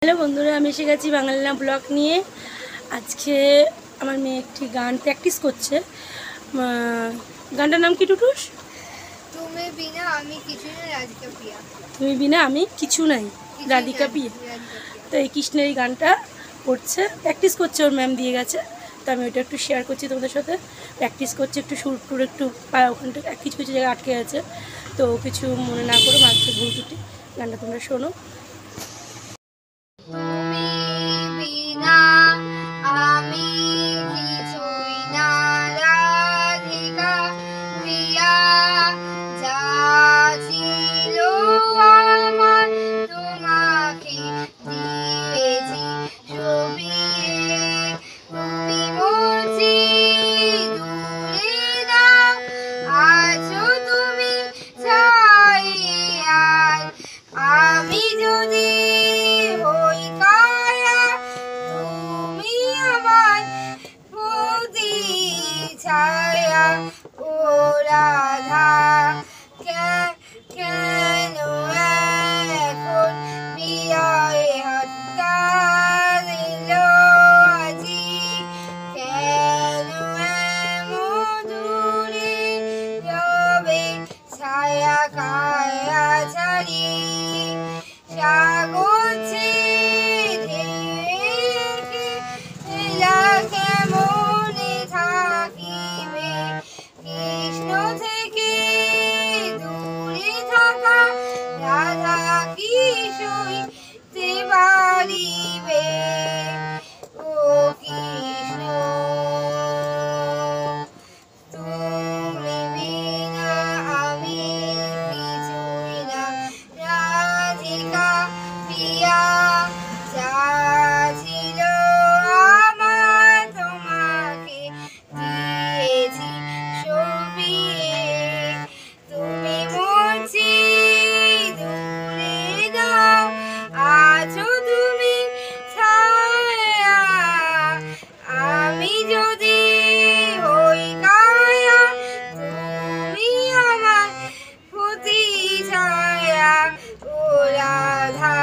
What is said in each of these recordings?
Hello বন্ধুরা, আমি এসে গেছি বাঙালিনা ব্লগ নিয়ে। আজকে আমার মেয়ে একটি গান প্র্যাকটিস করছে। গানটার নাম কি টুটুস? তুমি বিনা আমি কিছু না, রাধিকা প্রিয়া। তুমি বিনা আমি কিছু নাই, রাধিকা প্রিয়া। তো এই কৃষ্ণের এই গানটা করছে, প্র্যাকটিস করছে, ওর ম্যাম দিয়ে গেছে। তো আমি ওইটা একটু শেয়ার করছি তোমাদের সাথে। প্র্যাকটিস করছে, একটু সুর টুর একটু পায়, ওখানটা কিছু কিছু জায়গায় আটকে আছে। তো কিছু মনে না করে মাত্র ভুল টুটি গানটা তোমরা শোনো। তুমি বিনা আমি কিছুই না, রাধিকা প্রিয়া। যা ছিল আমার তোমাকে দিয়েছি সবিয়ে। তুমি মরছি দূরে দাও, আছো তুমি ছায়া। আমি যদি হই কায়া, তুমি আমার প্রতি ছায়া। ও রাধা কেন এখন বিয়ে হঠাৎ এলো আজি? কেন মধুরে রবে ছায়া কায়া ছাড়ি? সাগরছে ঢেকে কেমনে থাকিবে? কৃষ্ণ থেকে দূরে থাকা রাধা কি সইতে পারিবে? ও কৃষ্ণ তুমি বিনা আমি কিছুই না, রাধিকা প্রিয়া। যা ছিল আমার তোমাকে দিয়েছি সবিয়ে। তুমি মরছি দূরে দাও, আছো তুমি ছায়া। আমি যদি হই কায়া, তুমি আমার প্রতি ছায়া। ও রাধা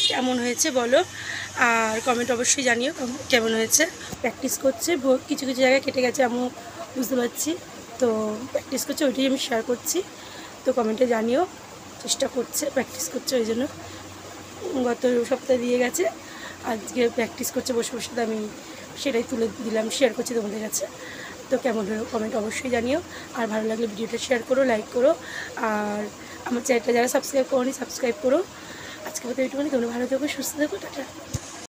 কেমন হয়েছে বলো, আর কমেন্ট অবশ্যই জানিও কেমন হয়েছে। প্র্যাকটিস করছে, কিছু কিছু জায়গায় কেটে গেছে আমি বুঝতে পারছি। তো প্র্যাকটিস করছে, ওইটাই আমি শেয়ার করছি। তো কমেন্টে জানিও, চেষ্টা করছে, প্র্যাকটিস করছে, ওই জন্য গত সপ্তাহে দিয়ে গেছে, আজকে প্র্যাকটিস করছে বসে বসে। তো আমি সেটাই তুলে দিলাম, শেয়ার করছি তোমাদের কাছে। তো কেমন হলো কমেন্ট অবশ্যই জানিও। আর ভালো লাগলে ভিডিওটা শেয়ার করো, লাইক করো। আর আমার চ্যানেলটা যারা সাবস্ক্রাইব করোনি সাবস্ক্রাইব করো। আজকে মতো এইটুকুনি, তোমরা ভালো থেকো, সুস্থ থেকো, টাটা।